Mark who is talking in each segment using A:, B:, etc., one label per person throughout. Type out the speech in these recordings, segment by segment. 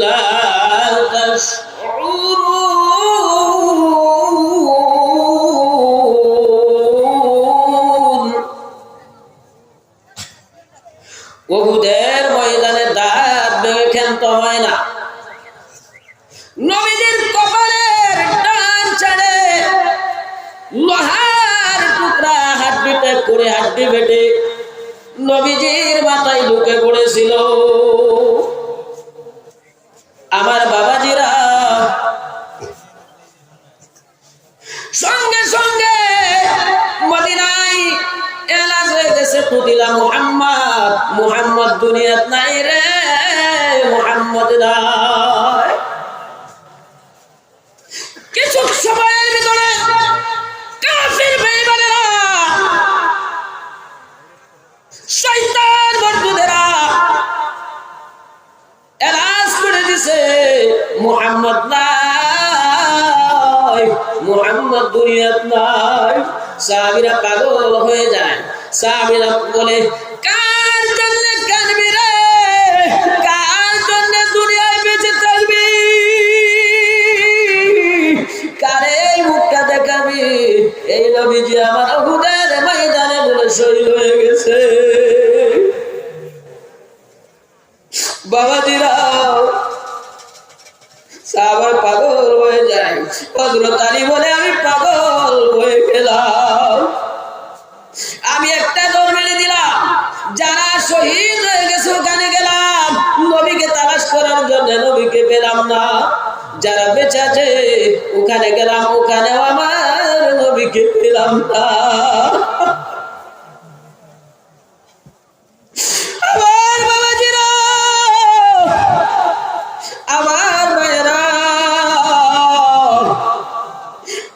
A: لا تشعرون উহুদের ময়দানে দাঁত ভেঙে ক্ষান্ত হয় না। নবীজির কপালের টান ছেড়ে লোহার টুকরা হাড্ডিতে করে হাড্ডি বেটে নবীজির মাথায় ঢুকে পড়েছিল। আমার বাবাজিরা সঙ্গে সঙ্গে মদিনায় এলাচ হয়ে গেছে, পুতিলা মুহাম্মদ, মুহাম্মদ দুনিয়াত নাই রে, মুহাম্মদ নাই। কিছু সময়ের ভিতরে কাফির বেঈমানেরা, শয়তান মরদুদেরা এলাচ করে দিছে মুহাম্মদ নাই, মুহাম্মদ দুনিয়াত নাই। সাহাবীরা পাগল হয়ে যায়। সাহাবীরা বলে, কার জন্য কাঁদবি রে, কার জন্য দুনিয়ায় বেঁচে থাকবি, কারে মুখটা দেখাবি? এই নবীজি আমার উহুদের ময়দানে বলে শহীদ হয়ে গেছে। বাবাজিরা সাহাবা পাগল হয়ে যায়। হযরত আলী বলে, আমি পাগল হয়ে গেলাম। আমি একটা দৌড় মেরে দিলাম, যারা শহীদ হয়ে গেছে ওখানে গেলাম, নবীকে তালাশ করার জন্য, নবীকে পেলাম না। যারা বেঁচে আছে ওখানে গেলাম, ওখানেও আমার নবীকে পেলাম না। আমার বাবাজিরা, আমার ভাইরা,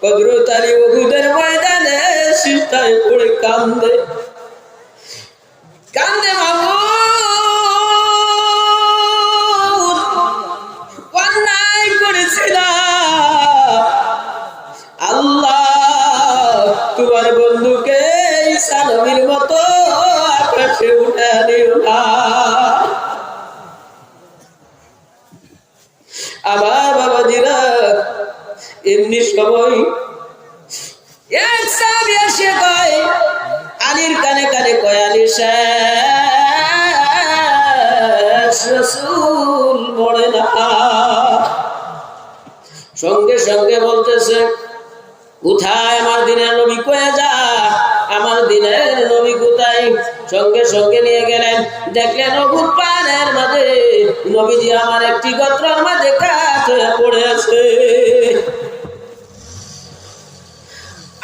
A: হযরত আলী উহুদের ময়দানে সিজদায় পড়ে কান্দে কান্দে, মামুদ অন্যায় করেছিলাম, আল্লাহ তোমার বন্ধুকে ঈসা নবীর মতো আকাশে উঠে নিও না। আমার বাবাজিরা এমনি সময় এক সাহাবী এসে কয়, আলীর কানে কানে কয়, আলী শেষ, রাসূল মরে না। সঙ্গে সঙ্গে বলতেছে, কোথায় আমার দিনের নবী, কয়ে যা, আমার দিনের নবী কোথায়? সঙ্গে সঙ্গে নিয়ে গেলেন, দেখলেন উহুদ পাহাড়ের মাঝে নবীজি আমার একটি গোত্রের মাঝে কাত হয়ে পড়ে আছে।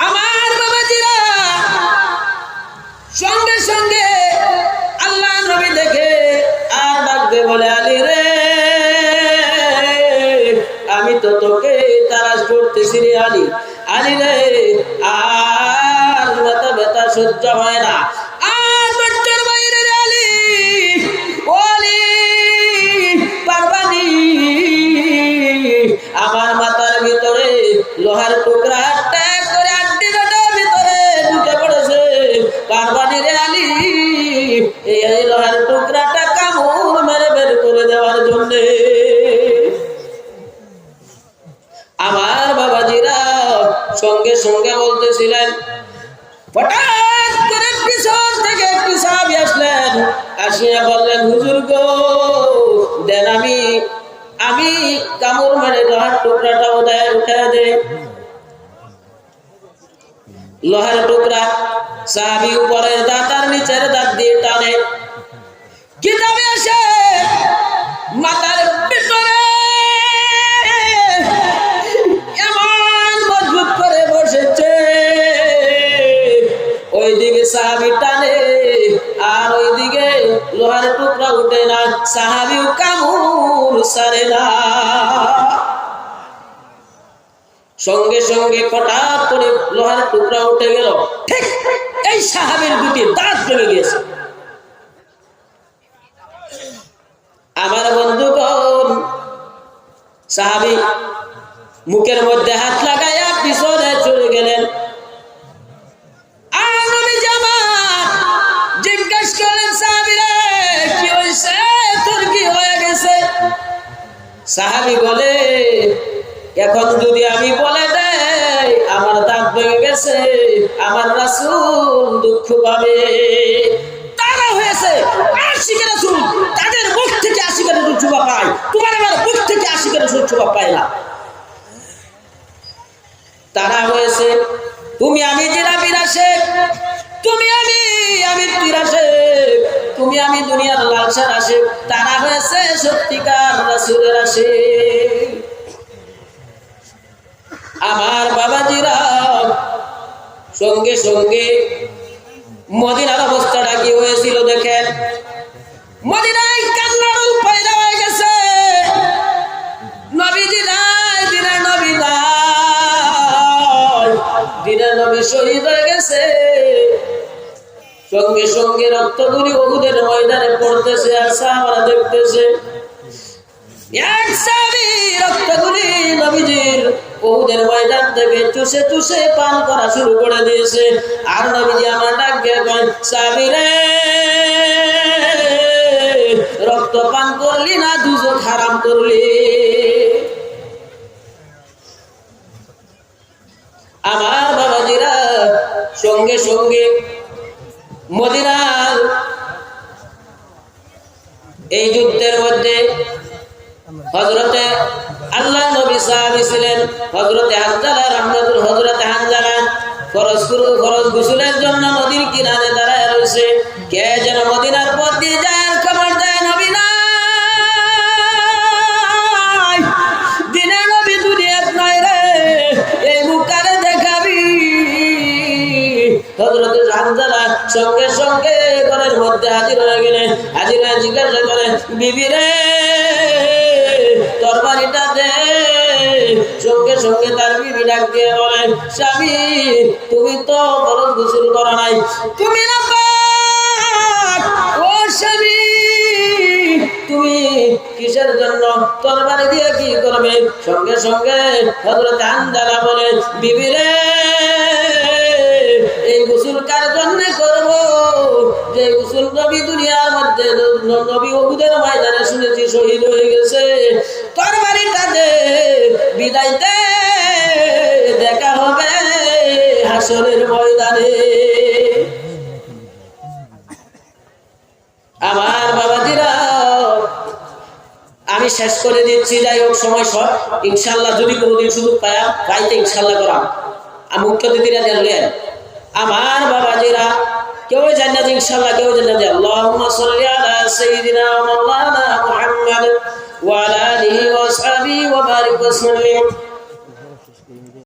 A: আমার বাবাজিরা সঙ্গে সঙ্গে আল্লাহ নবী দেখে আর ডাকতে বলে, আলী রে, আমি তো তোকে তালাশ করতেছি রে আলী, আলী রে, আর ব্যথা ব্যথা সহ্য হয় না, আর বাচ্চার বাইরে রে আলী, ও আলী, পারবানি? আমার মাথার ভিতরে লোহার টুকরা ট্যাগ করে আড্ডি কাটার ভিতরে ঢুকে পড়েছে, পারবানি রে আলী এই লোহার টুকরাটা কামড় মেরে বের করে দেওয়ার জন্য? আমার বাবাজিরা সঙ্গে সঙ্গে বলতেছিলেন, হঠাৎ করে পিছন থেকে একটি সাহাবী আসলেন, আসিয়া বললেন, হুজুর গো দেন, আমি কামড় মেরে লোহার টুকরাটা উঠায় দে। লোহার টুকরা সাহাবী উপরের দাঁত আর নিচের দাঁত দিয়ে টানে, কিতাবে আসে মাথার ভিতরে এমন মজবুত করে বসেছে, ওইদিকে সাহাবী টানে আর ওইদিকে লোহার টুকরা উঠে না, সাহাবীও কামড় সারে না। সঙ্গে সঙ্গে হঠাৎ করে লোহার টুকরা উঠে গেল, ঠিক এই সাহাবীর দুটি দাঁত ভেঙে গেছে। আমার বন্ধুগণ, সাহাবী মুখের মধ্যে হাত লাগাইয়া পিছনে চলে গেলেন। আর নবীজি আমার জিজ্ঞেস করলেন, সাহাবী রে কি হয়েছে, তোর কি হয়ে গেছে? সাহাবী বলে, এখন যদি আমি বলে দেই আমার দাঁত ভেঙে গেছে, আমার রাসূল দুঃখ পাবে। তারা হয়েছে আশিকের রাসূল, তাদের মুখ থেকে আশিকের রাসূল শোভা পায়, তোমার আমার মুখ থেকে আশিকের রাসূল শোভা পায় না। তারা হয়েছে তুমি আমি জিলাপির আশিক, তুমি আমি তুইর আশিক, তুমি আমি দুনিয়ার লালসার আশিক। তারা হয়েছে সত্যিকার রাসূলের আশিক। আমার বাবাজিরা, সঙ্গে সঙ্গে মদিনার অবস্থাটা কি হয়েছিল দেখেন। মদিনায় কান্নার পয়দা হয়ে গেছে। নবীজি নাই, দিনের নবী নাই, দিনের নবী শহীদ হয়ে গেছে। সঙ্গে সঙ্গে রক্তগুলি উহুদের ময়দানে পড়তেছে, আর সাহাবারা দেখতেছে। এক সাহাবী রক্তগুলি নবীজির উহুদের ময়দান থেকে চুষে চুষে পান করা শুরু করে দিয়েছে। আর নবীজি আমার ডাক দিয়ে কয়, সাহাবী রে, রক্ত পান করলি না দুজক হারাম করলি? আমার বাবাজিরা, সঙ্গে সঙ্গে মদিনার এই যুদ্ধের মধ্যে হযরতে আল্লাহ নবী সাহাবী ছিলেন হযরতে হানজালা রাহমাতুল হযরতে হানজালা ফরজ গোসলের জন্য নদীর কিনারে দাঁড়ায় রয়েছে। কে যেন মদিনার পথ দিয়ে যায়, আর খবর দেয় নবী নাই, দিনের নবী দুনিয়াত নাই রে, এই মুখটারে দেখাবি। হযরতে হানজালা সঙ্গে সঙ্গে ঘরের মধ্যে হাজির হয়ে গেলেন। হাজির হয়ে জিজ্ঞাসা করেন, বিবি রে, তরবারিটা দে। সঙ্গে সঙ্গে তার বিবি ডাক দিয়ে বলেন, স্বামী, তুমি তো ফরজ গোসল করা নাই, তুমি না পাক। ও স্বামী, তুমি কিসের জন্য তরবারি দিয়ে কি করবে? সঙ্গে সঙ্গে হযরত হানজালা বলেন, বিবি রে, এই গোসল কার জন্য করব? যে গোসল নবী দুনিয়ার মধ্যে, নবী উহুদের ময়দানে শুনেছি শহীদ হয়ে গেছে। তরবারিটা দে, বিদায় দে, দেখা হবে হাসরের ময়দানে। আমার বাবাজিরা, আমি শেষ করে দিচ্ছি। যাই হোক, সময় সব ইনশাআল্লাহ যদি কোনোদিন সুযোগ পাইতে ইনশাআল্লাহ করাম। মুখ্য অতিথিরা জানলেন আমার বাবাজিরা, কেউ জান্নাত ইনশাআল্লাহ, কেউ জান্নাত। আল্লাহুম্মা সাল্লি আলা সাইয়্যিদিনা ওয়া মাওলানা মুহাম্মদ ওয়া আলা আলিহি ওয়া আসহাবিহি ওয়া বারিক ওয়া সাল্লিম।